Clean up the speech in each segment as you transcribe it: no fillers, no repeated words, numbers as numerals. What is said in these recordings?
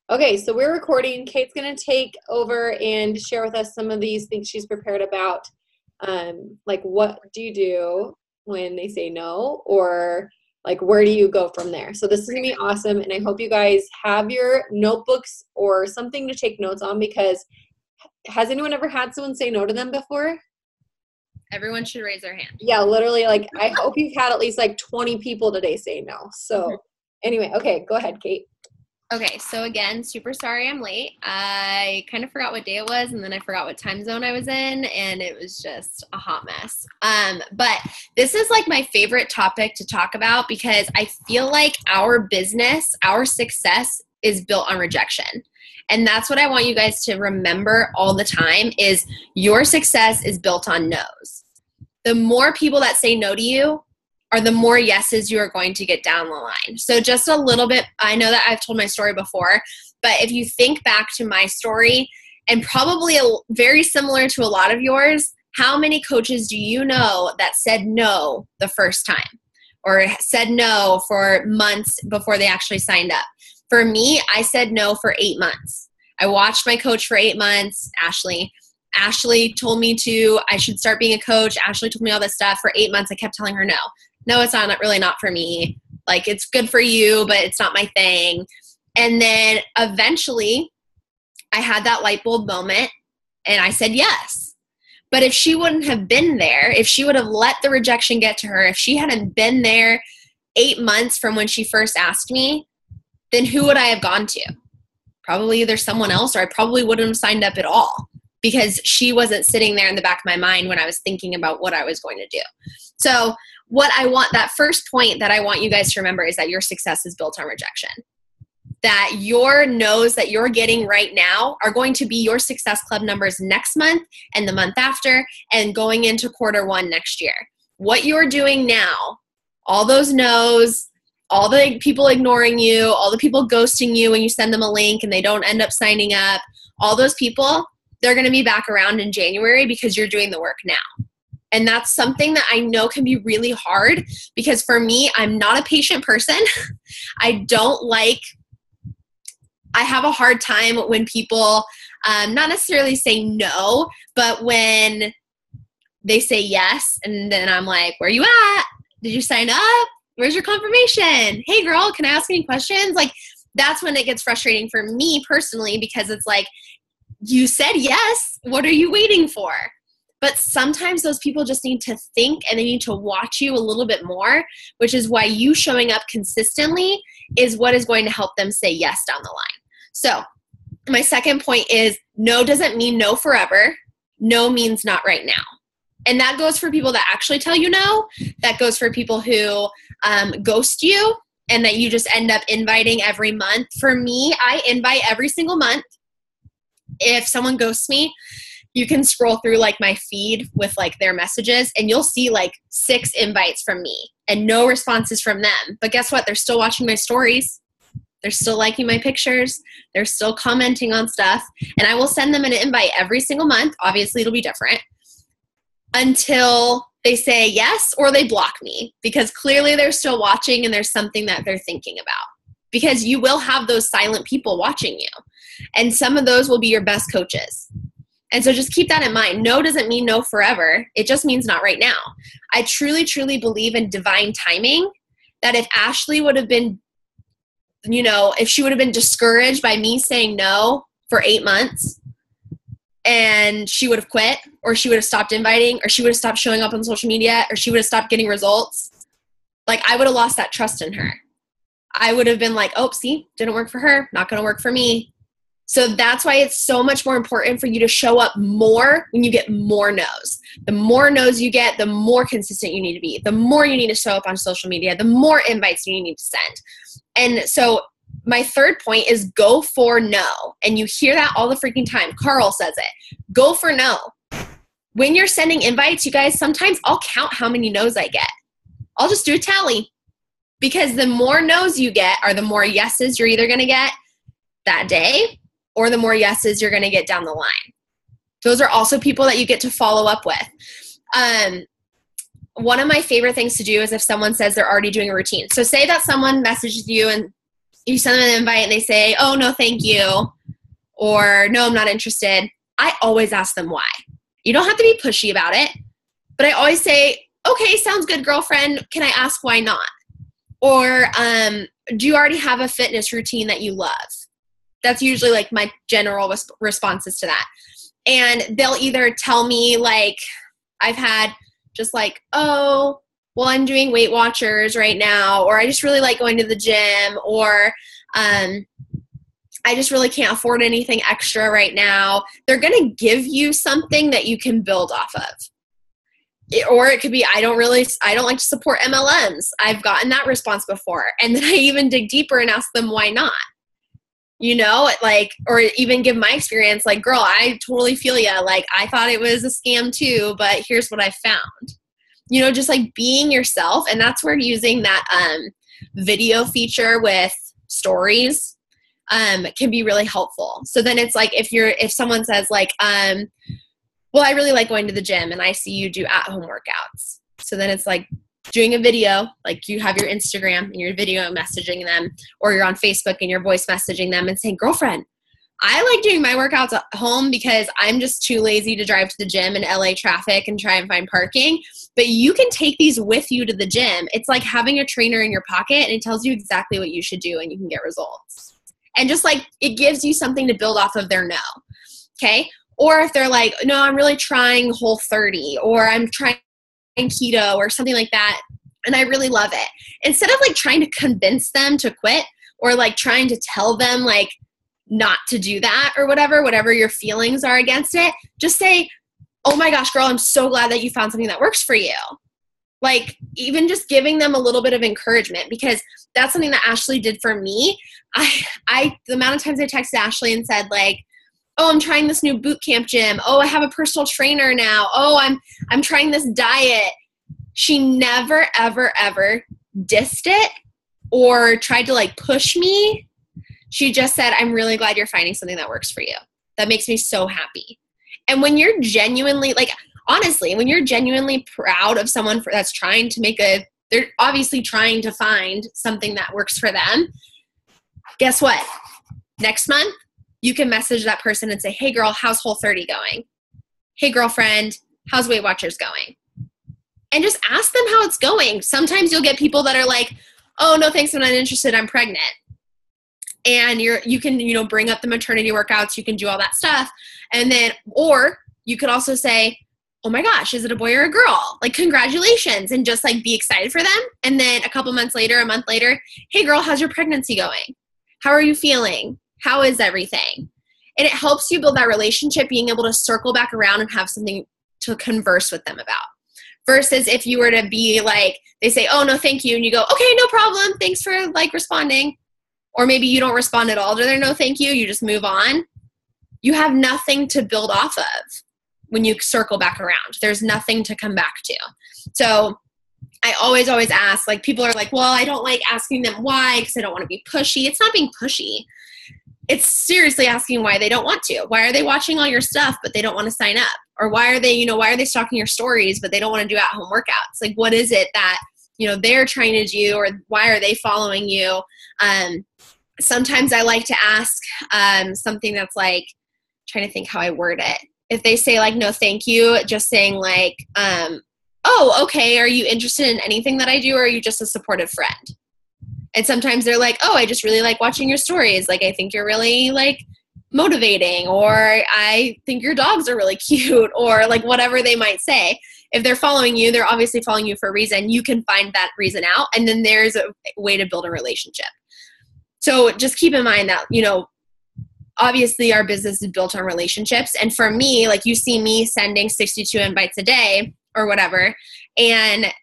Okay, so we're recording. Kate's going to take over and share with us some of these things she's prepared about. Like, what do you do when they say no? Or, like, where do you go from there? So this is going to be awesome, and I hope you guys have your notebooks or something to take notes on, because has anyone ever had someone say no to them before? Everyone should raise their hand. Yeah, literally, like, I hope you've had at least, like, 20 people today say no. So, anyway, okay, go ahead, Kate. Okay, so again, super sorry I'm late. I kind of forgot what day it was, and then I forgot what time zone I was in, and it was just a hot mess. But this is like my favorite topic to talk about, because I feel like our business, our success is built on rejection. And that's what I want you guys to remember all the time, is your success is built on no's. The more people that say no to you, are the more yeses you are going to get down the line. So just a little bit, I know that I've told my story before, but if you think back to my story, and probably very similar to a lot of yours, how many coaches do you know that said no the first time, or said no for months before they actually signed up? For me, I said no for 8 months. I watched my coach for 8 months, Ashley. Ashley told me I should start being a coach. Ashley told me all this stuff. For 8 months, I kept telling her no. No, it's not really not for me. Like, it's good for you, but it's not my thing. And then eventually I had that light bulb moment and I said yes. But if she wouldn't have been there, if she would have let the rejection get to her, if she hadn't been there 8 months from when she first asked me, then who would I have gone to? Probably either someone else, or I probably wouldn't have signed up at all, because she wasn't sitting there in the back of my mind when I was thinking about what I was going to do. So that first point that I want you guys to remember is that your success is built on rejection. That your no's that you're getting right now are going to be your Success Club numbers next month and the month after, and going into Q1 next year. What you're doing now, all those no's, all the people ignoring you, all the people ghosting you when you send them a link and they don't end up signing up, all those people, they're going to be back around in January because you're doing the work now. And that's something that I know can be really hard, because for me, I'm not a patient person. I have a hard time when people not necessarily say no, but when they say yes, and then I'm like, where you at? Did you sign up? Where's your confirmation? Hey girl, can I ask any questions? Like, that's when it gets frustrating for me personally, because it's like, you said yes, what are you waiting for? But sometimes those people just need to think, and they need to watch you a little bit more, which is why you showing up consistently is what is going to help them say yes down the line. So my second point is, no doesn't mean no forever. No means not right now. And that goes for people that actually tell you no. That goes for people who ghost you and that you just end up inviting every month. For me, I invite every single month. If someone ghosts me, you can scroll through like my feed with like their messages, and you'll see like 6 invites from me and no responses from them. But guess what? They're still watching my stories. They're still liking my pictures. They're still commenting on stuff. And I will send them an invite every single month. Obviously, it'll be different, until they say yes or they block me, because clearly they're still watching and there's something that they're thinking about. Because you will have those silent people watching you. And some of those will be your best coaches. And so just keep that in mind. No doesn't mean no forever. It just means not right now. I truly, truly believe in divine timing, that if Ashley would have been, if she would have been discouraged by me saying no for 8 months, and she would have quit, or she would have stopped inviting, or she would have stopped showing up on social media, or she would have stopped getting results, like, I would have lost that trust in her. I would have been like, oh, see, didn't work for her, not going to work for me. So that's why it's so much more important for you to show up more when you get more no's. The more no's you get, the more consistent you need to be. The more you need to show up on social media, the more invites you need to send. And so my third point is go for no. And you hear that all the freaking time. Carl says it. Go for no. When you're sending invites, you guys, sometimes I'll count how many no's I get. I'll just do a tally. Because the more no's you get, are the more yeses you're either going to get that day, or the more yeses you're going to get down the line. Those are also people that you get to follow up with. One of my favorite things to do is if someone says they're already doing a routine. So say that someone messages you and you send them an invite and they say, oh, no, thank you, or no, I'm not interested, I always ask them why. You don't have to be pushy about it, but I always say, okay, sounds good, girlfriend. Can I ask why not? Or do you already have a fitness routine that you love? That's usually like my general responses to that. And they'll either tell me like, I've had just like, oh, well, I'm doing Weight Watchers right now, or I just really like going to the gym, or I just really can't afford anything extra right now. They're going to give you something that you can build off of. Or it could be, I don't like to support MLMs. I've gotten that response before. And then I even dig deeper and ask them why not. You know, like, or even give my experience, like, girl, I totally feel ya. Like, I thought it was a scam too, but here's what I found. You know, just like being yourself. And that's where using that video feature with stories can be really helpful. So then it's like, if someone says like, well, I really like going to the gym and I see you do at-home workouts. So then it's like doing a video, like you have your Instagram and you're video messaging them, or you're on Facebook and you're voice messaging them and saying, girlfriend, I like doing my workouts at home because I'm just too lazy to drive to the gym in LA traffic and try and find parking. But you can take these with you to the gym. It's like having a trainer in your pocket, and it tells you exactly what you should do and you can get results. And just like it gives you something to build off of their no. Okay. Or if they're like, no, I'm really trying Whole30, or I'm trying keto or something like that, and I really love it. Instead of like trying to convince them to quit, or like trying to tell them like not to do that, or whatever your feelings are against it, just say, oh my gosh, girl, I'm so glad that you found something that works for you. Like even just giving them a little bit of encouragement, because that's something that Ashley did for me. The amount of times I texted Ashley and said like, oh, I'm trying this new boot camp gym. Oh, I have a personal trainer now. Oh, I'm trying this diet. She never, ever, ever dissed it or tried to like push me. She just said, I'm really glad you're finding something that works for you. That makes me so happy. And when you're genuinely, like, honestly, when you're genuinely proud of someone that's trying to they're obviously trying to find something that works for them. Guess what? Next month, you can message that person and say, hey girl, how's Whole30 going? Hey girlfriend, how's Weight Watchers going? And just ask them how it's going. Sometimes you'll get people that are like, oh no, thanks, I'm not interested, I'm pregnant. And you can, bring up the maternity workouts, you can do all that stuff. And then, or you could also say, oh my gosh, is it a boy or a girl? Like, congratulations, and just like be excited for them. And then a month later, hey girl, how's your pregnancy going? How are you feeling? How is everything? And it helps you build that relationship, being able to circle back around and have something to converse with them about. Versus if you were to be like, they say, oh, no, thank you. And you go, okay, no problem. Thanks for like responding. Or maybe you don't respond at all to their no, thank you. You just move on. You have nothing to build off of when you circle back around. There's nothing to come back to. So I always ask, like, people are like, well, I don't like asking them why because I don't want to be pushy. It's not being pushy. It's seriously asking why they don't want to. Why are they watching all your stuff, but they don't want to sign up? Or why are they stalking your stories, but they don't want to do at-home workouts? Like, what is it that, they're trying to do, or why are they following you? Sometimes I like to ask something that's like, trying to think how I word it. If they say like, no, thank you, just saying like, oh, okay, are you interested in anything that I do, or are you just a supportive friend? And sometimes they're like, oh, I just really like watching your stories. Like, I think you're really like motivating, or I think your dogs are really cute, or like whatever they might say. If they're following you, they're obviously following you for a reason. You can find that reason out, and then there's a way to build a relationship. So just keep in mind that, obviously our business is built on relationships. And for me, like, you see me sending 62 invites a day or whatever. And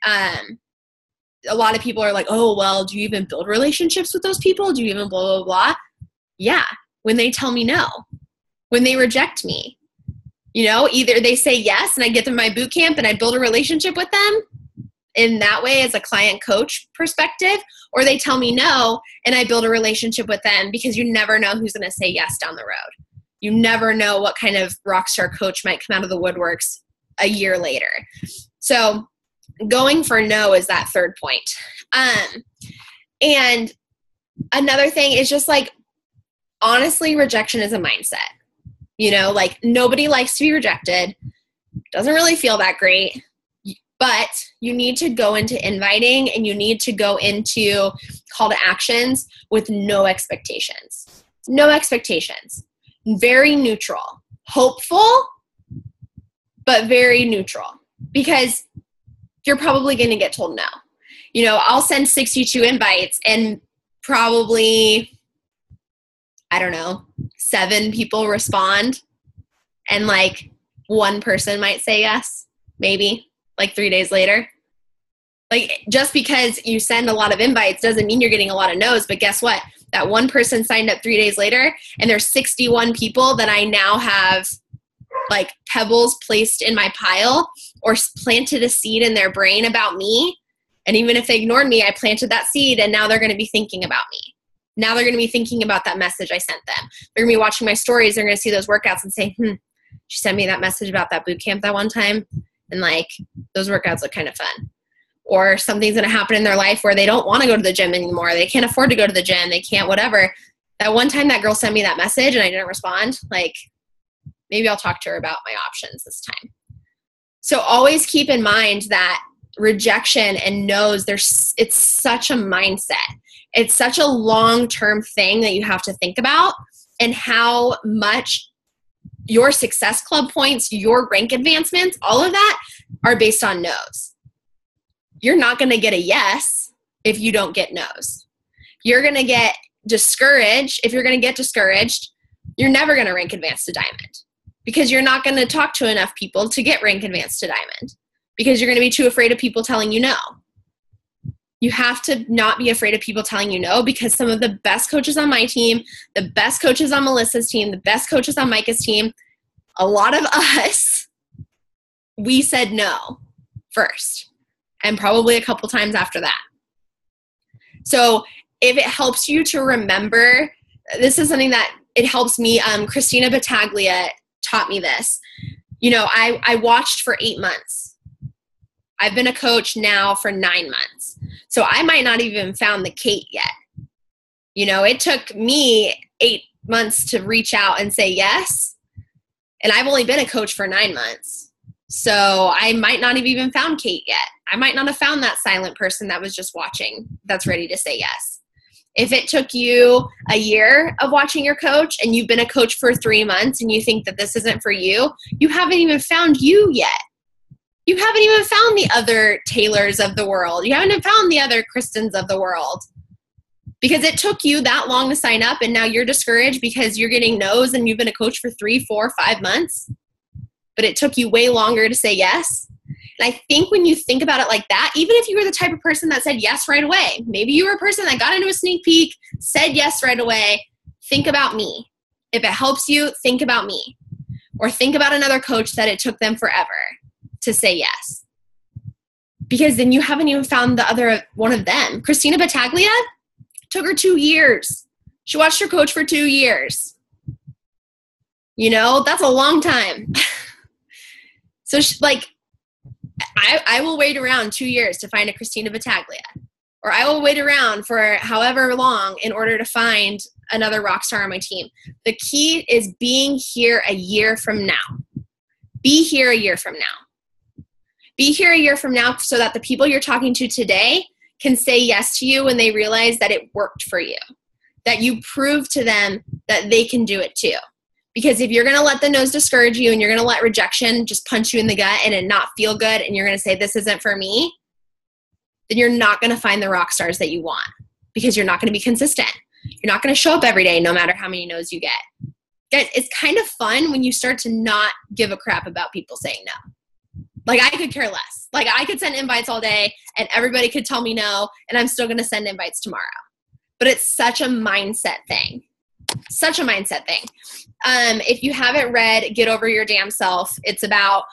a lot of people are like, oh, well, do you even build relationships with those people? Do you even blah, blah, blah? Yeah. When they tell me no, when they reject me, either they say yes and I get them my boot camp and I build a relationship with them in that way as a client coach perspective, or they tell me no and I build a relationship with them, because you never know who's going to say yes down the road. You never know what kind of rock star coach might come out of the woodworks a year later. So going for no is that third point. And Another thing is just like, honestly, rejection is a mindset. You know, like nobody likes to be rejected. Doesn't really feel that great. But you need to go into inviting and you need to go into call to actions with no expectations. No expectations. Very neutral. Hopeful, but very neutral. Because you're probably going to get told no. You know, I'll send 62 invites and probably, I don't know, 7 people respond. And like one person might say yes, maybe. Like 3 days later. Like just because you send a lot of invites doesn't mean you're getting a lot of no's, but guess what? That one person signed up 3 days later and there's 61 people that I now have like pebbles placed in my pile or planted a seed in their brain about me. And even if they ignored me, I planted that seed and now they're going to be thinking about me. Now they're going to be thinking about that message I sent them. They're going to be watching my stories. They're going to see those workouts and say, she sent me that message about that boot camp that one time. And like, those workouts look kind of fun. Or something's going to happen in their life where they don't want to go to the gym anymore. They can't afford to go to the gym. They can't whatever. That one time that girl sent me that message and I didn't respond, like maybe I'll talk to her about my options this time. So always keep in mind that rejection and no's, it's such a mindset. It's such a long-term thing that you have to think about and how much your success club points, your rank advancements, all of that are based on no's. You're not going to get a yes if you don't get no's. You're going to get discouraged. If you're going to get discouraged, you're never going to rank advanced to diamond because you're not going to talk to enough people to get rank advanced to diamond because you're going to be too afraid of people telling you no. You have to not be afraid of people telling you no because some of the best coaches on my team, the best coaches on Melissa's team, the best coaches on Micah's team, a lot of us, we said no first and probably a couple times after that. So if it helps you to remember, this is something that it helps me. Christina Battaglia taught me this. You know, I watched for 8 months. I've been a coach now for 9 months. So I might not even found the Kate yet. You know, it took me 8 months to reach out and say yes. And I've only been a coach for 9 months. So I might not have even found Kate yet. I might not have found that silent person that was just watching that's ready to say yes. If it took you a year of watching your coach and you've been a coach for 3 months and you think that this isn't for you, you haven't even found you yet. You haven't even found the other Taylors of the world. You haven't even found the other Kristens of the world. Because it took you that long to sign up and now you're discouraged because you're getting no's and you've been a coach for 3, 4, 5 months. But it took you way longer to say yes. And I think when you think about it like that, even if you were the type of person that said yes right away, maybe you were a person that got into a sneak peek, said yes right away, think about me. If it helps you, think about me. Or think about another coach that it took them forever to say yes. Because then you haven't even found the other one of them. Christina Battaglia took her 2 years. She watched her coach for 2 years. You know, that's a long time. So I will wait around 2 years to find a Christina Battaglia. Or I will wait around for however long in order to find another rock star on my team. The key is being here a year from now. Be here a year from now. Be here a year from now so that the people you're talking to today can say yes to you when they realize that it worked for you, that you proved to them that they can do it too. Because if you're going to let the no's discourage you and you're going to let rejection just punch you in the gut and it not feel good and you're going to say, this isn't for me, then you're not going to find the rock stars that you want because you're not going to be consistent. You're not going to show up every day no matter how many no's you get. Guys, it's kind of fun when you start to not give a crap about people saying no. Like, I could care less. Like, I could send invites all day and everybody could tell me no and I'm still going to send invites tomorrow. But it's such a mindset thing. Such a mindset thing. If you haven't read Get Over Your Damn Self, it's about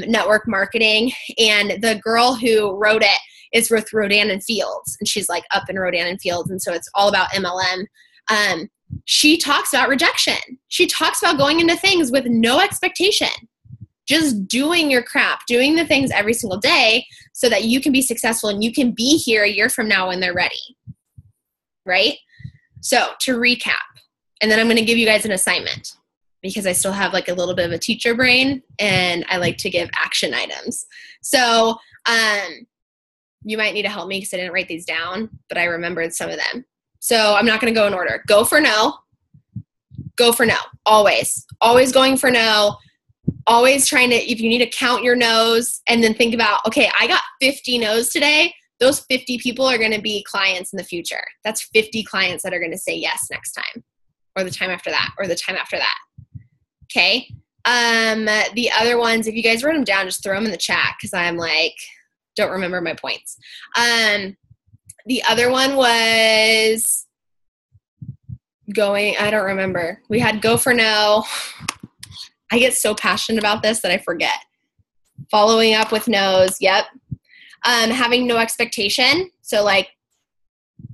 network marketing. And the girl who wrote it is with Rodan and Fields. And she's like up in Rodan and Fields. And so it's all about MLM. She talks about rejection. She talks about going into things with no expectation. Just doing your crap, doing the things every single day so that you can be successful and you can be here a year from now when they're ready. Right? So to recap, and then I'm going to give you guys an assignment because I still have like a little bit of a teacher brain and I like to give action items. So you might need to help me because I didn't write these down, but I remembered some of them. So I'm not going to go in order. Go for no. Go for no. Always. Always going for no. Always trying to, if you need to count your no's and then think about, okay, I got 50 no's today. Those 50 people are going to be clients in the future. That's 50 clients that are going to say yes next time, or the time after that, or the time after that. Okay. The other ones, if you guys wrote them down, just throw them in the chat because I'm like, don't remember my points. The other one was I don't remember. We had go for no. I get so passionate about this that I forget. Following up with no's. Yep. Having no expectation. So like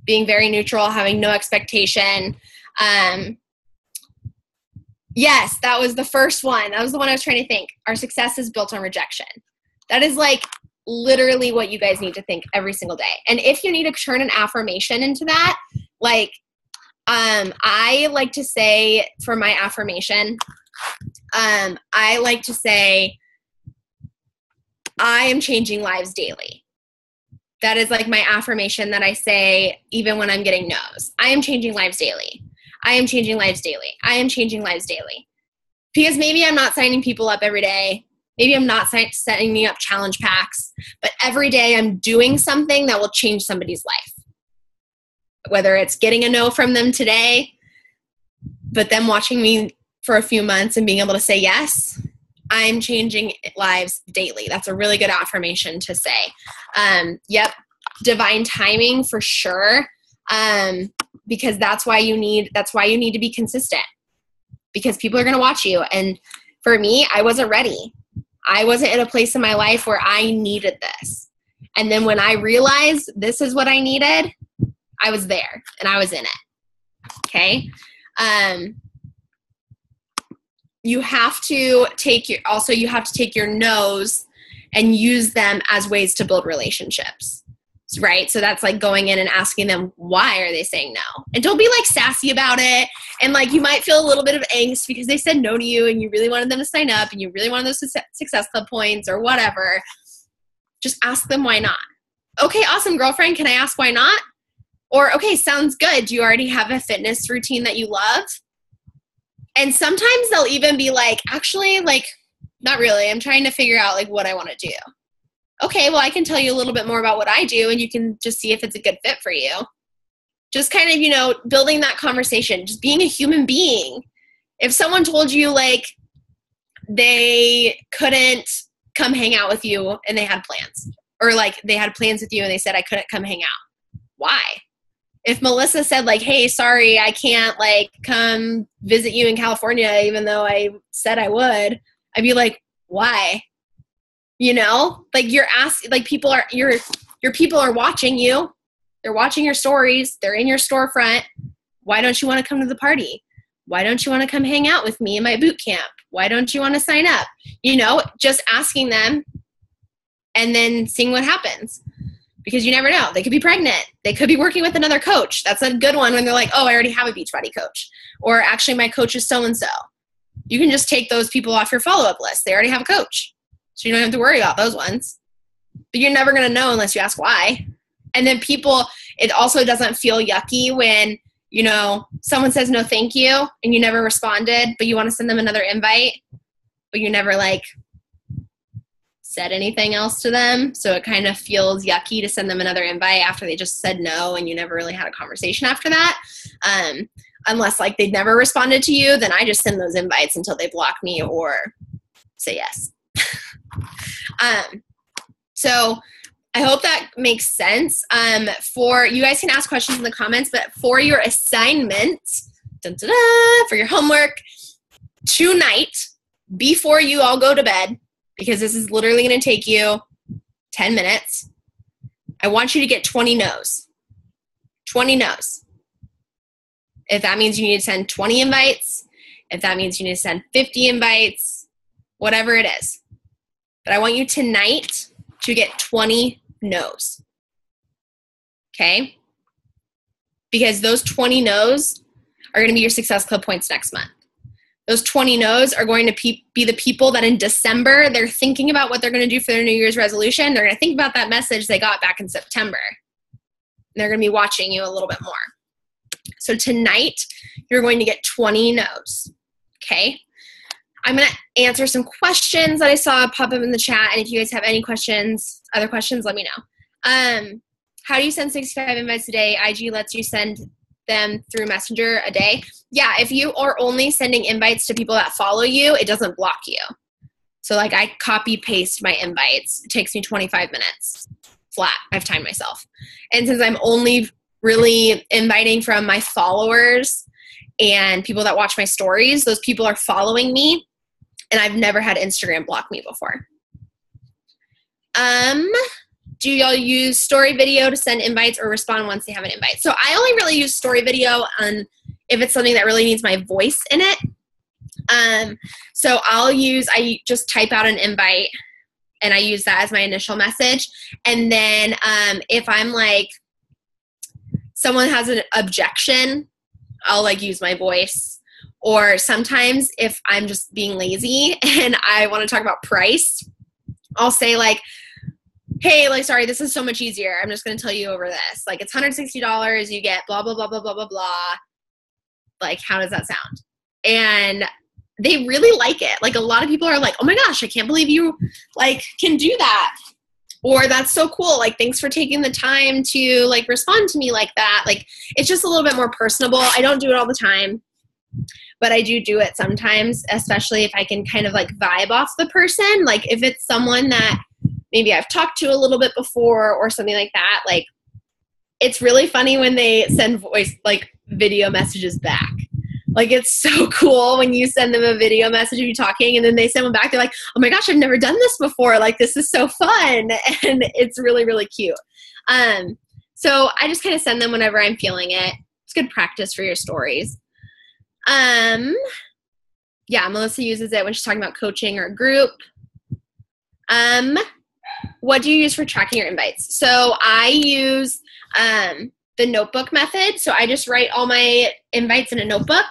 being very neutral, having no expectation. Yes, that was the first one. That was the one I was trying to think. Our success is built on rejection. That is like literally what you guys need to think every single day. And if you need to turn an affirmation into that, like I like to say for my affirmation, I like to say, I am changing lives daily. That is like my affirmation that I say even when I'm getting no's. I am changing lives daily. I am changing lives daily. I am changing lives daily. Because maybe I'm not signing people up every day. Maybe I'm not setting up challenge packs. But every day I'm doing something that will change somebody's life. Whether it's getting a no from them today, but them watching me for a few months and being able to say yes, I'm changing lives daily. That's a really good affirmation to say. Yep. Divine timing for sure. Because that's why you need to be consistent, because people are going to watch you. And for me, I wasn't ready. I wasn't in a place in my life where I needed this. And then when I realized this is what I needed, I was there and I was in it. Okay. You have to take your no's and use them as ways to build relationships. Right? So that's like going in and asking them, why are they saying no? And don't be like sassy about it. And like, you might feel a little bit of angst because they said no to you and you really wanted them to sign up and you really wanted those Success Club points or whatever. Just ask them why not. Okay, awesome, girlfriend. Can I ask why not? Or, okay, sounds good. Do you already have a fitness routine that you love? And sometimes they'll even be like, actually, like, not really. I'm trying to figure out like what I want to do. Okay, well, I can tell you a little bit more about what I do and you can just see if it's a good fit for you. Just kind of, building that conversation, just being a human being. If someone told you like they couldn't come hang out with you and they had plans, or like they had plans with you and they said I couldn't come hang out, why? If Melissa said like, hey, sorry, I can't like come visit you in California even though I said I would, I'd be like, why? Like your people are watching you. They're watching your stories. They're in your storefront. Why don't you want to come to the party? Why don't you want to come hang out with me in my boot camp? Why don't you want to sign up? Just asking them and then seeing what happens, because you never know. They could be pregnant. They could be working with another coach. That's a good one when they're like, oh, I already have a Beachbody coach. Or actually my coach is so-and-so. You can just take those people off your follow-up list. They already have a coach. So you don't have to worry about those ones. But you're never going to know unless you ask why. And then it also doesn't feel yucky when, someone says no thank you and you never responded, but you want to send them another invite, but you never like said anything else to them. So it kind of feels yucky to send them another invite after they just said no and you never really had a conversation after that. Unless like they'd never responded to you, then I just send those invites until they block me or say yes. So I hope that makes sense. For you guys can ask questions in the comments, but for your assignment, for your homework tonight, before you all go to bed, because this is literally going to take you 10 minutes, I want you to get 20 no's. 20 no's. If that means you need to send 20 invites, if that means you need to send 50 invites, whatever it is. But I want you tonight to get 20 no's. Okay? because those 20 no's are going to be your Success Club points next month. Those 20 no's are going to be the people that in December, they're thinking about what they're going to do for their New Year's resolution. They're going to think about that message they got back in September. They're going to be watching you a little bit more. So tonight, you're going to get 20 no's, okay? I'm going to answer some questions that I saw pop up in the chat, and if you guys have any questions, other questions, let me know. How do you send 65 invites a day? IG lets you send them through Messenger a day. Yeah, if you are only sending invites to people that follow you, it doesn't block you. So like I copy paste my invites. It takes me 25 minutes flat. I've timed myself. And since I'm only really inviting from my followers and people that watch my stories, those people are following me, and I've never had Instagram block me before. Do y'all use story video to send invites or respond once they have an invite? So I only really use story video if it's something that really needs my voice in it. So I just type out an invite and I use that as my initial message. And then if I'm like, someone has an objection, I'll like use my voice. Or sometimes if I'm just being lazy and I want to talk about price, I'll say like, hey, like, sorry, this is so much easier. I'm just going to tell you over this. Like, it's $160. You get blah, blah, blah, blah, blah, blah, blah. Like, how does that sound? And they really like it. Like, a lot of people are like, oh my gosh, I can't believe you, like, can do that. Or that's so cool. Like, thanks for taking the time to, like, respond to me like that. Like, it's just a little bit more personable. I don't do it all the time, but I do it sometimes, especially if I can kind of, like, vibe off the person. Like, if it's someone that maybe I've talked to a little bit before or something like that, like, it's really funny when they send video messages back. Like, it's so cool when you send them a video message of you talking and then they send one back. They're like, oh my gosh, I've never done this before. Like, this is so fun. And it's really, really cute. So I just kind of send them whenever I'm feeling it. It's good practice for your stories. Yeah, Melissa uses it when she's talking about coaching or a group. What do you use for tracking your invites? So I use the notebook method. So I just write all my invites in a notebook,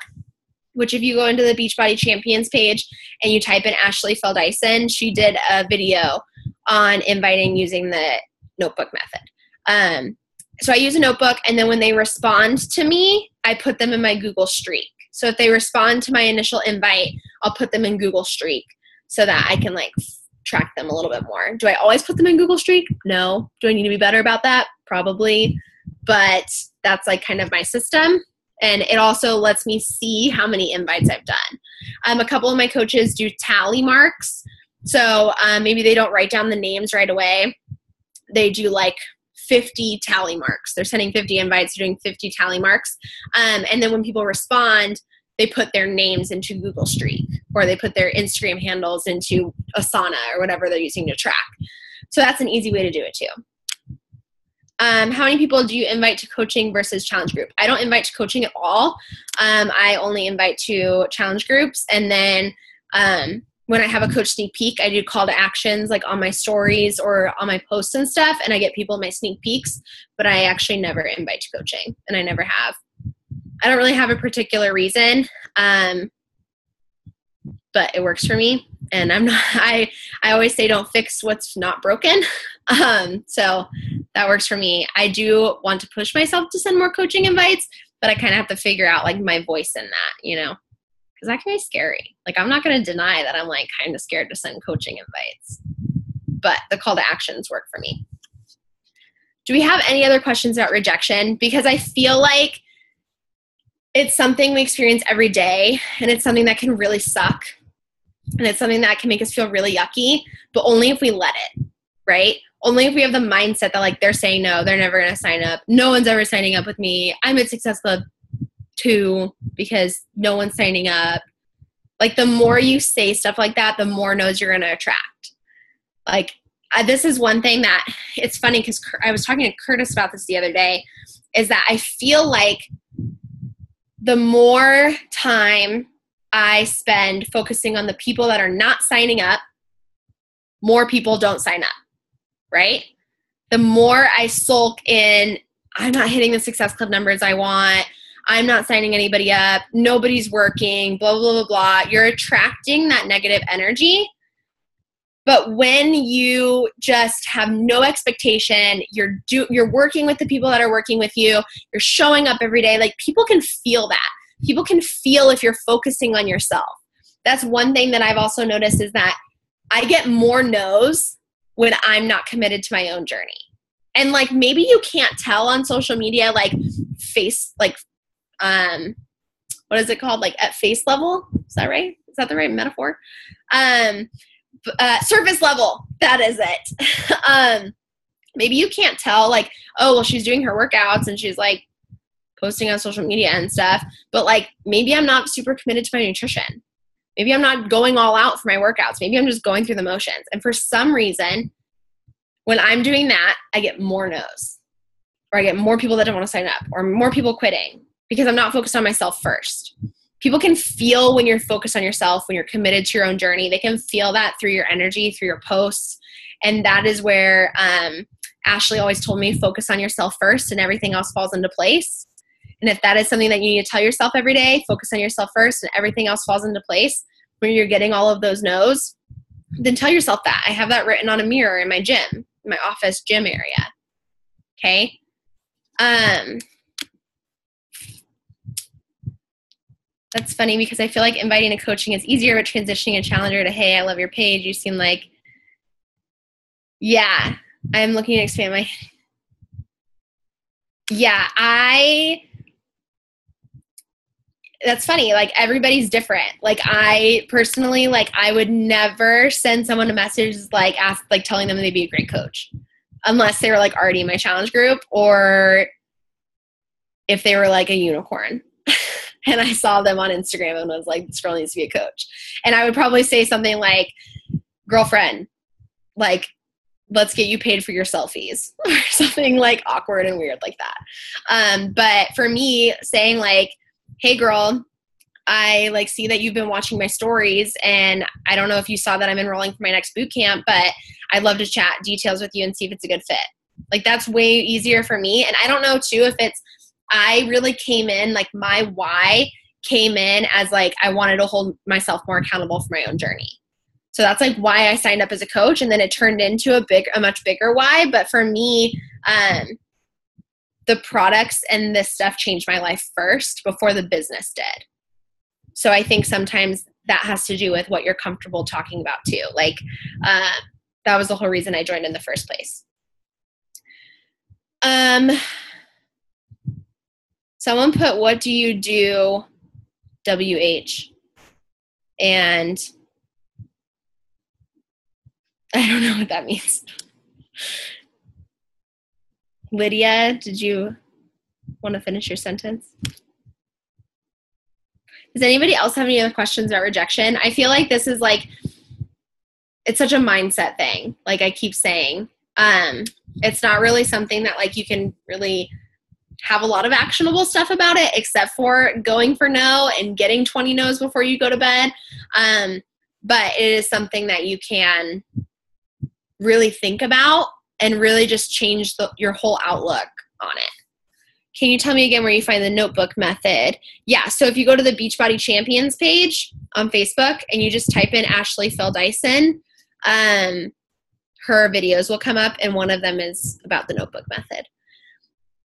which if you go into the Beachbody Champions page and you type in Ashley Feldison, she did a video on inviting using the notebook method. So I use a notebook, and then when they respond to me, I put them in my Google Streak. So if they respond to my initial invite, I'll put them in Google Streak so that I can like track them a little bit more. Do I always put them in Google Streak? No. Do I need to be better about that? Probably. But that's like kind of my system. And it also lets me see how many invites I've done. A couple of my coaches do tally marks. So maybe they don't write down the names right away. They do like 50 tally marks. They're sending 50 invites, doing 50 tally marks. And then when people respond, they put their names into Google Streak, or they put their Instagram handles into Asana or whatever they're using to track. So that's an easy way to do it too. How many people do you invite to coaching versus challenge group? I don't invite to coaching at all. I only invite to challenge groups. And then when I have a coach sneak peek, I do call to actions like on my stories or on my posts and stuff, and I get people my sneak peeks, but I actually never invite to coaching, and I never have. I don't really have a particular reason, but it works for me. And I always say don't fix what's not broken. So that works for me. I do want to push myself to send more coaching invites, but I kind of have to figure out like my voice in that, you know, because that can be scary. Like, I'm not going to deny that I'm like kind of scared to send coaching invites, but the call to actions work for me. Do we have any other questions about rejection? Because I feel like it's something we experience every day, and it's something that can really suck. And it's something that can make us feel really yucky, but only if we let it, right? Only if we have the mindset that like they're saying no, they're never going to sign up. No one's ever signing up with me. I'm at Success Club 2 because no one's signing up. Like, the more you say stuff like that, the more no's you're going to attract. Like, this is one thing that it's funny because I was talking to Curtis about this the other day, is that I feel like the more time I spend focusing on the people that are not signing up, more people don't sign up, right? The more I sulk in I'm not hitting the Success Club numbers I want. I'm not signing anybody up. Nobody's working, blah, blah, blah, blah. You're attracting that negative energy. But when you just have no expectation, you're working with the people that are working with you, you're showing up every day, like people can feel that. People can feel if you're focusing on yourself. That's one thing that I've also noticed is that I get more no's when I'm not committed to my own journey. And like maybe you can't tell on social media, like what is it called? Like at face level? Is that right? Is that the right metaphor? Surface level. That is it. Maybe you can't tell like, oh, well, she's doing her workouts and she's like posting on social media and stuff. But like, maybe I'm not super committed to my nutrition. Maybe I'm not going all out for my workouts. Maybe I'm just going through the motions. And for some reason, when I'm doing that, I get more no's, or I get more people that don't want to sign up, or more people quitting because I'm not focused on myself first. People can feel when you're focused on yourself, when you're committed to your own journey. They can feel that through your energy, through your posts. And that is where Ashley always told me, focus on yourself first and everything else falls into place. And if that is something that you need to tell yourself every day, focus on yourself first and everything else falls into place, when you're getting all of those no's, then tell yourself that. I have that written on a mirror in my gym, in my office gym area. Okay? That's funny because I feel like inviting to coaching is easier, but transitioning a challenger to, hey, I love your page. You seem like, yeah, I'm looking to expand my, that's funny. Like everybody's different. Like I personally, like I would never send someone a message like telling them they'd be a great coach unless they were like already in my challenge group or if they were like a unicorn. And I saw them on Instagram and was like, this girl needs to be a coach. And I would probably say something like, girlfriend, like, let's get you paid for your selfies or something like awkward and weird like that. But for me saying like, hey girl, I like see that you've been watching my stories and I don't know if you saw that I'm enrolling for my next boot camp, but I'd love to chat details with you and see if it's a good fit. Like that's way easier for me. And I don't know too if it's, I really came in, like my why came in as like, I wanted to hold myself more accountable for my own journey. So that's like why I signed up as a coach. And then it turned into a much bigger why. But for me, the products and this stuff changed my life first before the business did. So I think sometimes that has to do with what you're comfortable talking about too. Like that was the whole reason I joined in the first place. Someone put, what do you do, WH? And I don't know what that means. Lydia, did you want to finish your sentence? Does anybody else have any other questions about rejection? I feel like this is like, it's such a mindset thing. Like I keep saying, it's not really something that like you can really have a lot of actionable stuff about it, except for going for no and getting 20 no's before you go to bed. But it is something that you can really think about and really just change your whole outlook on it. Can you tell me again where you find the notebook method? Yeah, so if you go to the Beachbody Champions page on Facebook and you just type in Ashley Phil Dyson, her videos will come up and one of them is about the notebook method.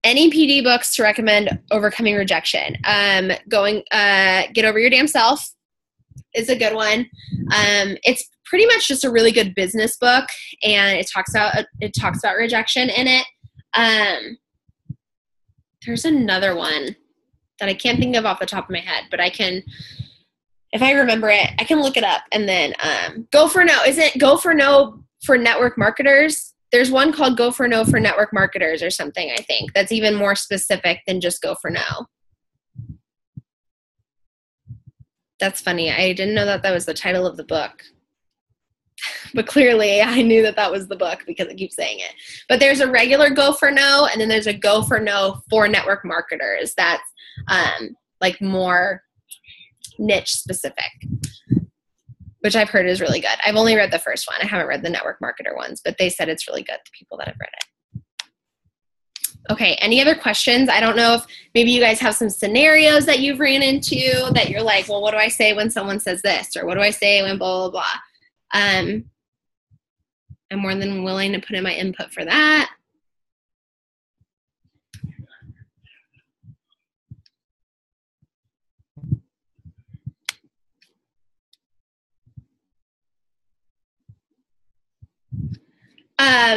Any PD books to recommend overcoming rejection? Get Over Your Damn Self is a good one. It's pretty much just a really good business book, and it talks about rejection in it. There's another one that I can't think of off the top of my head, but I can, if I remember it, I can look it up. And then Go for No. Is it Go for No for network marketers? There's one called Go for No for network marketers or something, I think, that's even more specific than just Go for No. That's funny. I didn't know that was the title of the book. But clearly I knew that was the book because I keep saying it. But there's a regular Go for No, and then there's a Go for No for network marketers that's like more niche specific, which I've heard is really good. I've only read the first one. I haven't read the network marketer ones, but they said it's really good, the people that have read it. Okay, any other questions? I don't know if maybe you guys have some scenarios that you've ran into that you're like, well, what do I say when someone says this? Or what do I say when blah, blah, blah? I'm more than willing to put in my input for that.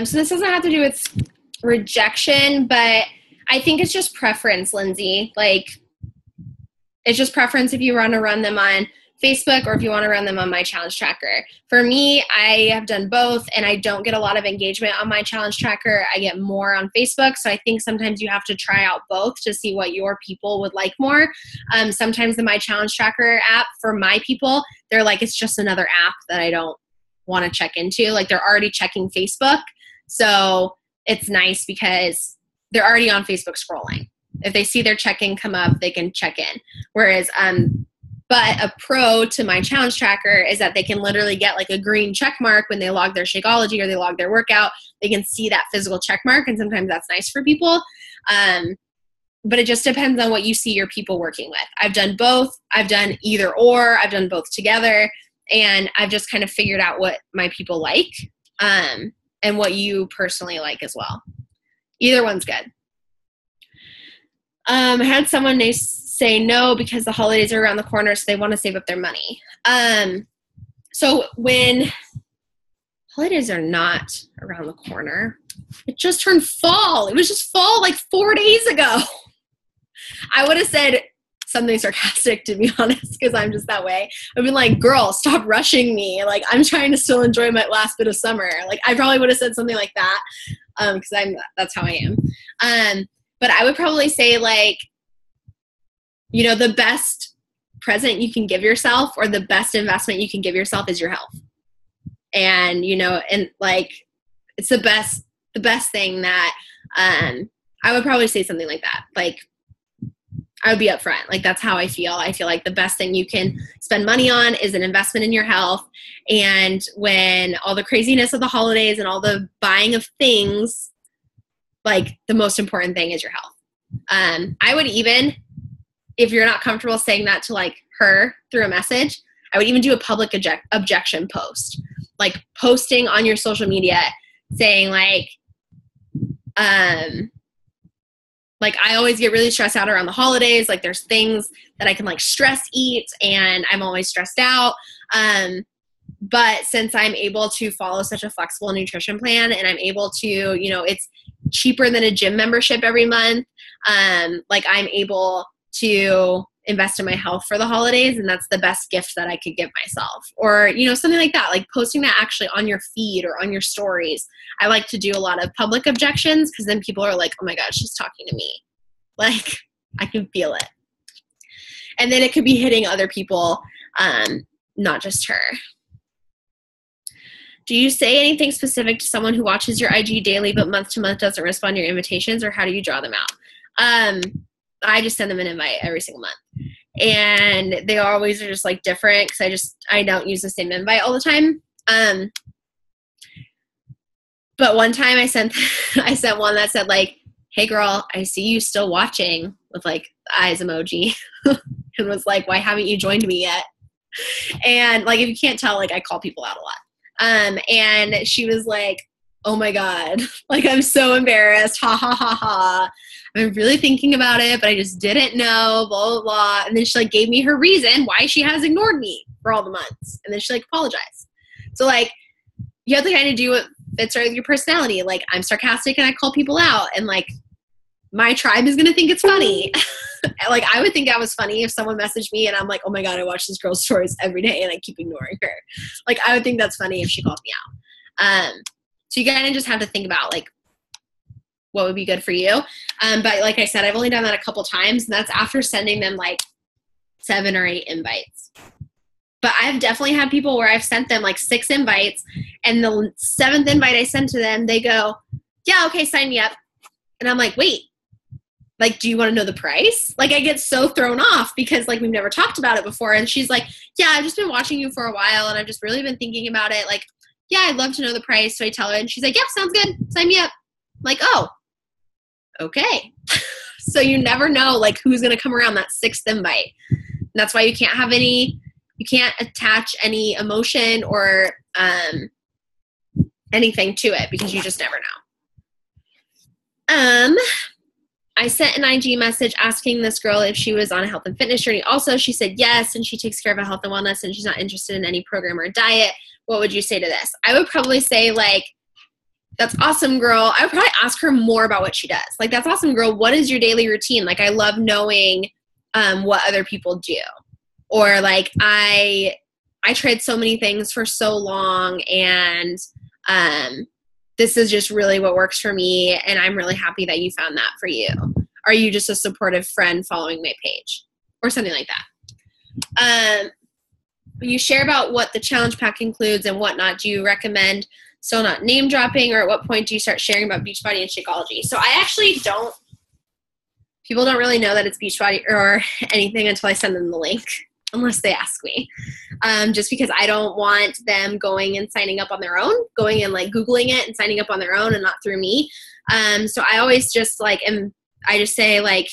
So this doesn't have to do with rejection, but I think it's just preference, Lindsay. Like, it's just preference if you want to run them on Facebook or if you want to run them on my challenge tracker. For me, I have done both, and I don't get a lot of engagement on my challenge tracker. I get more on Facebook, so I think sometimes you have to try out both to see what your people would like more. Sometimes the My Challenge Tracker app, for my people, they're like, it's just another app that I don't want to check into. Like, they're already checking Facebook, so it's nice because they're already on Facebook scrolling. If they see their check-in come up, they can check in. Whereas, but a pro to my challenge tracker is that they can literally get like a green check mark when they log their Shakeology or they log their workout. They can see that physical check mark, and sometimes that's nice for people. But it just depends on what you see your people working with. I've done both. I've done either or. I've done both together. And I've just kind of figured out what my people like, and what you personally like as well. Either one's good. I had someone say no because the holidays are around the corner, so they want to save up their money. So when holidays are not around the corner, it just turned fall. It was just fall like 4 days ago. I would have said something sarcastic, to be honest, because I'm just that way. I've been like, girl, stop rushing me. Like, I'm trying to still enjoy my last bit of summer. Like, I probably would have said something like that, because that's how I am. But I would probably say, like, you know, the best present you can give yourself, or the best investment you can give yourself, is your health. And, you know, and like, it's the best thing that, I would probably say something like that. Like, I would be upfront. Like, that's how I feel. I feel like the best thing you can spend money on is an investment in your health. And when all the craziness of the holidays and all the buying of things, like, the most important thing is your health. I would even, if you're not comfortable saying that to like her through a message, I would even do a public objection post, like posting on your social media saying like I always get really stressed out around the holidays. Like, there's things that I can like stress eat, and I'm always stressed out. But since I'm able to follow such a flexible nutrition plan, and I'm able to, you know, it's cheaper than a gym membership every month. Like, I'm able to invest in my health for the holidays, and that's the best gift that I could give myself. Or, you know, something like that, like posting that actually on your feed or on your stories. I like to do a lot of public objections, because then people are like, oh my God, she's talking to me. Like, I can feel it. And then it could be hitting other people, not just her. Do you say anything specific to someone who watches your IG daily but month to month doesn't respond to your invitations, or how do you draw them out? I just send them an invite every single month. And they always are just like different, because I don't use the same invite all the time. But one time I sent one that said like, hey girl, I see you still watching, with like the eyes emoji, and was like, why haven't you joined me yet? And like, if you can't tell, like, I call people out a lot. And she was like, oh my God, like, I'm so embarrassed. Ha ha ha ha. I've been really thinking about it, but I just didn't know, blah, blah, blah. And then she like gave me her reason why she has ignored me for all the months. And then she like apologized. So like, you have to kind of do what fits right with your personality. Like, I'm sarcastic and I call people out, and like, my tribe is going to think it's funny. Like, I would think that was funny if someone messaged me and I'm like, oh my God, I watch this girl's stories every day and I keep ignoring her. Like, I would think that's funny if she called me out. So you kind of just have to think about like what would be good for you. But like I said, I've only done that a couple times, and that's after sending them like 7 or 8 invites. But I've definitely had people where I've sent them like 6 invites, and the 7th invite I sent to them, they go, yeah, okay, sign me up. And I'm like, wait, like, do you want to know the price? Like, I get so thrown off because like, we've never talked about it before. And she's like, yeah, I've just been watching you for a while, and I've just really been thinking about it. Like, yeah, I'd love to know the price. So I tell her, and she's like, yep, sounds good. Sign me up. I'm like, oh, okay. So you never know like who's going to come around that sixth invite. And that's why you can't attach any emotion or anything to it because you just never know. I sent an IG message asking this girl if she was on a health and fitness journey. Also, she said yes, and she takes care of a health and wellness, and she's not interested in any program or diet. What would you say to this? I would probably say, like, that's awesome, girl. I would probably ask her more about what she does. Like, that's awesome, girl. What is your daily routine? Like, I love knowing what other people do. Or, like, I tried so many things for so long, and this is just really what works for me, and I'm really happy that you found that for you. Are you just a supportive friend following my page? Or something like that. You share about what the challenge pack includes and whatnot. Do you recommend still not name dropping, or at what point do you start sharing about Beachbody and Shakeology? So I actually don't. People don't really know that it's Beachbody or anything until I send them the link, unless they ask me. Just because I don't want them going and signing up on their own, going and like Googling it and signing up on their own and not through me. So I always just like, I just say like,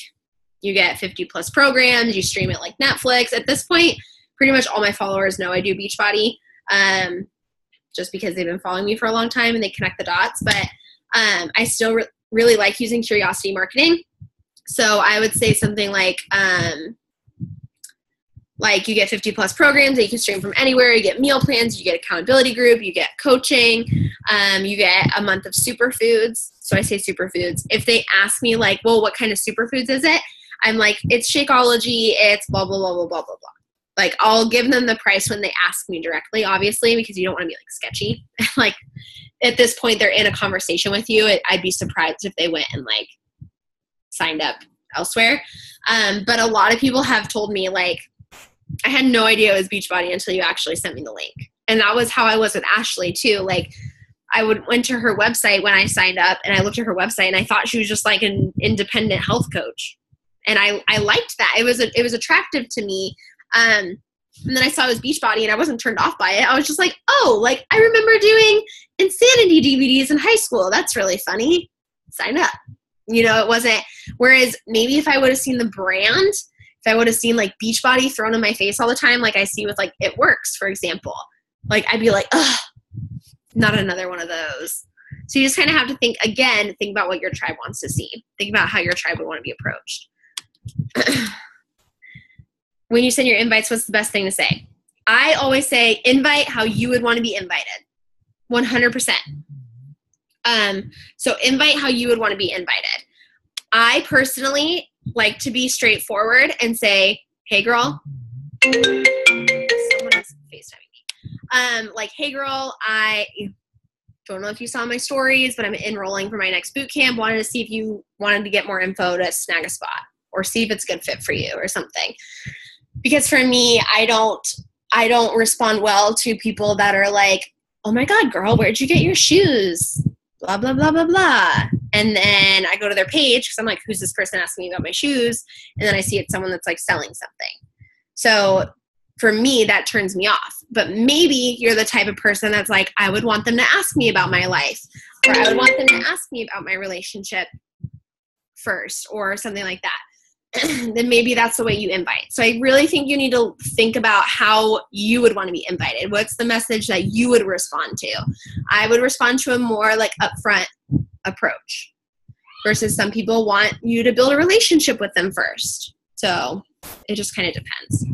you get 50 plus programs, you stream it like Netflix. At this point, pretty much all my followers know I do Beachbody, just because they've been following me for a long time and they connect the dots. But I still really like using curiosity marketing. So I would say something like you get 50 plus programs that you can stream from anywhere. You get meal plans, you get accountability group, you get coaching, you get a month of superfoods. So I say superfoods. If they ask me like, well, what kind of superfoods is it? I'm like, it's Shakeology, it's blah, blah, blah, blah, blah, blah, blah. Like, I'll give them the price when they ask me directly, obviously, because you don't want to be like sketchy. Like, at this point, they're in a conversation with you. I'd be surprised if they went and like signed up elsewhere. But a lot of people have told me like, I had no idea it was Beachbody until you actually sent me the link. And that was how I was with Ashley too. Like, I went to her website when I signed up, and I looked at her website and I thought she was just like an independent health coach. And I liked that. It was attractive to me. And then I saw it was Beachbody and I wasn't turned off by it. I was just like, oh, like I remember doing Insanity DVDs in high school. That's really funny. Sign up. You know, it wasn't, whereas maybe if I would have seen the brand, if I would have seen like Beachbody thrown in my face all the time, like I see with like It Works, for example, like I'd be like, ugh, not another one of those. So you just kind of have to think about what your tribe wants to see. Think about how your tribe would want to be approached. When you send your invites, what's the best thing to say? I always say invite how you would want to be invited. 100%. So invite how you would want to be invited. I personally like to be straightforward and say, hey girl, someone is FaceTiming me. Like, hey girl, I don't know if you saw my stories, but I'm enrolling for my next boot camp. Wanted to see if you wanted to get more info to snag a spot or see if it's a good fit for you or something. Because for me, I don't respond well to people that are like, oh my God, girl, where'd you get your shoes? Blah, blah, blah, blah, blah. And then I go to their page because I'm like, who's this person asking me about my shoes? And then I see it's someone that's like selling something. So for me, that turns me off. But maybe you're the type of person that's like, I would want them to ask me about my life, or I would want them to ask me about my relationship first, or something like that. Then maybe that's the way you invite. So I really think you need to think about how you would want to be invited. What's the message that you would respond to? I would respond to a more like upfront approach versus some people want you to build a relationship with them first. So it just kind of depends.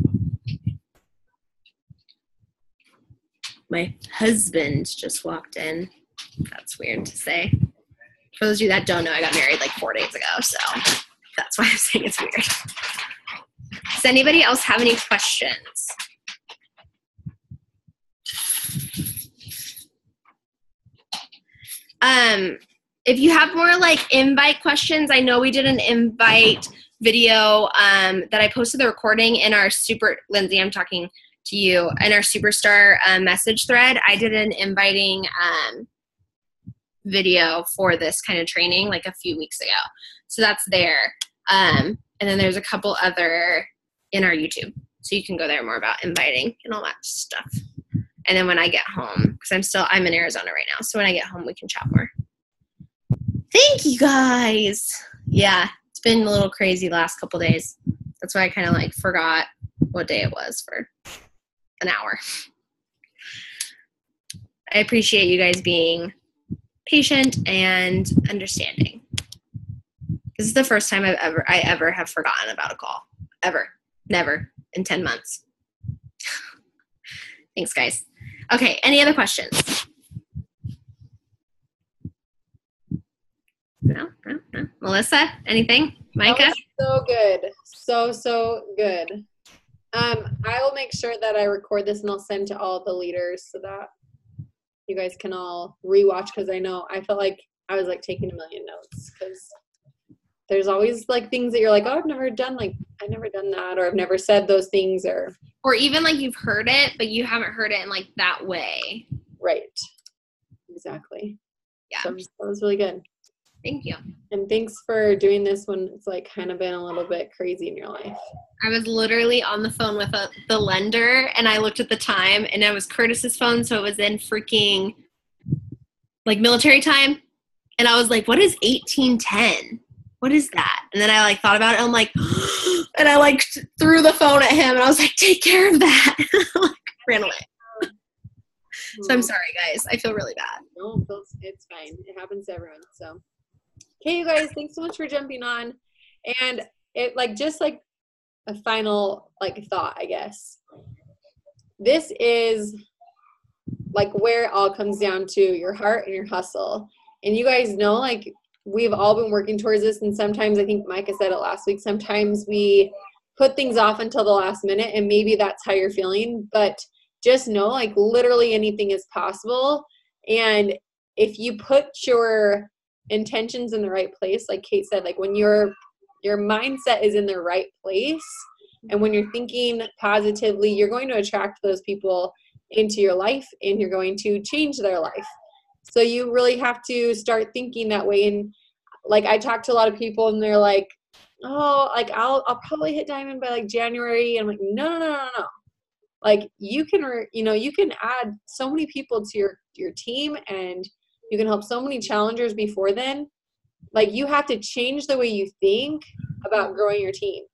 My husband just walked in. That's weird to say. For those of you that don't know, I got married like 4 days ago, so that's why I'm saying it's weird. Does anybody else have any questions? If you have more like invite questions, I know we did an invite video that I posted the recording in our Lindsay, I'm talking to you, in our Superstar message thread. I did an inviting video for this kind of training like a few weeks ago. So that's there. And then there's a couple other in our YouTube. So you can go there more about inviting and all that stuff. And then when I get home, because I'm in Arizona right now. So when I get home, we can chat more. Thank you guys. Yeah, it's been a little crazy last couple days. That's why I kind of like forgot what day it was for an hour. I appreciate you guys being patient and understanding. This is the first time I ever have forgotten about a call. Ever. Never. In 10 months. Thanks, guys. Okay, any other questions? No. Melissa, anything? Micah? That was so good. So good. I will make sure that I record this and I'll send to all the leaders so that you guys can all rewatch, because I know I felt like I was like taking a million notes, because there's always like things that you're like, oh, I've never done that, or I've never said those things, or even like you've heard it, but you haven't heard it in like that way. Right. Exactly. Yeah. So that was really good. Thank you. And thanks for doing this when it's like kind of been a little bit crazy in your life. I was literally on the phone with the lender, and I looked at the time, and it was Curtis's phone, so it was in freaking like military time. And I was like, what is 1810? What is that? And then I like thought about it, and I'm like, and I like threw the phone at him, and I was like, take care of that. Like, ran away. So I'm sorry, guys. I feel really bad. No, it's fine. It happens to everyone. So, okay, you guys, thanks so much for jumping on. And it like just like a final like thought, I guess. This is like where it all comes down to your heart and your hustle. And you guys know, like, we've all been working towards this. And sometimes, I think Micah said it last week, sometimes we put things off until the last minute, and maybe that's how you're feeling. But just know, like, literally anything is possible. And if you put your intentions in the right place, like Kate said, like when your mindset is in the right place, and when you're thinking positively, you're going to attract those people into your life, and you're going to change their life. So you really have to start thinking that way. And like, I talk to a lot of people, and they're like, oh, like I'll probably hit diamond by like January. And I'm like, no. Like you can add so many people to your team, and you can help so many challengers before then. Like, you have to change the way you think about growing your team.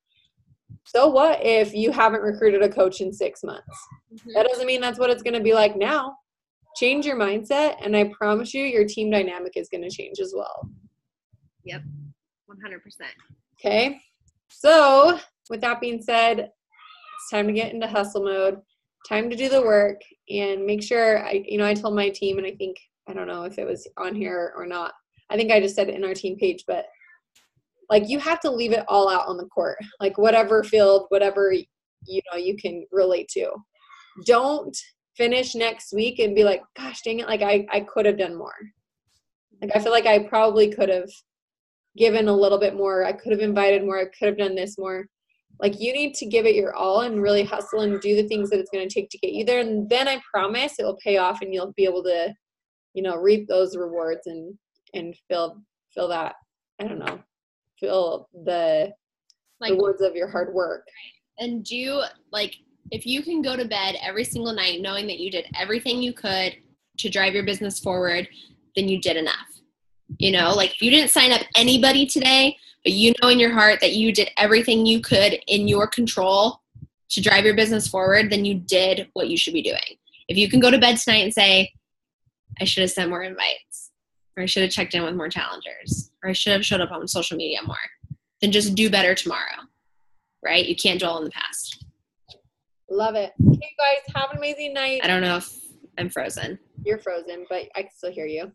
So what if you haven't recruited a coach in 6 months? Mm-hmm. That doesn't mean that's what it's going to be like now. Change your mindset, and I promise you, your team dynamic is going to change as well. Yep, 100%. Okay, so with that being said, it's time to get into hustle mode, time to do the work, and make sure, I told my team, and I don't know if it was on here or not. I think I just said it in our team page, but like, you have to leave it all out on the court, like whatever field, whatever, you can relate to. Don't finish next week and be like, gosh, dang it, like I could have done more. Like, I feel like I probably could have given a little bit more. I could have invited more. I could have done this more. Like, you need to give it your all and really hustle and do the things that it's going to take to get you there. And then I promise it will pay off, and you'll be able to, reap those rewards and feel that, I don't know, feel the rewards of your hard work. And if you can go to bed every single night knowing that you did everything you could to drive your business forward, then you did enough. Like, if you didn't sign up anybody today, but you know in your heart that you did everything you could in your control to drive your business forward, then you did what you should be doing. If you can go to bed tonight and say, I should have sent more invites, or I should have checked in with more challengers, or I should have showed up on social media more, then just do better tomorrow, right? You can't dwell on the past. Love it. Okay, guys, have an amazing night. I don't know if I'm frozen. You're frozen, but I can still hear you.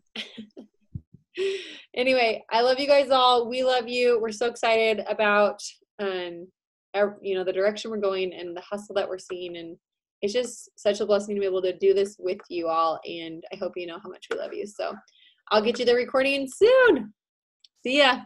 Anyway, I love you guys all. We love you. We're so excited about, the direction we're going and the hustle that we're seeing. And it's just such a blessing to be able to do this with you all. And I hope you know how much we love you. So I'll get you the recording soon. See ya.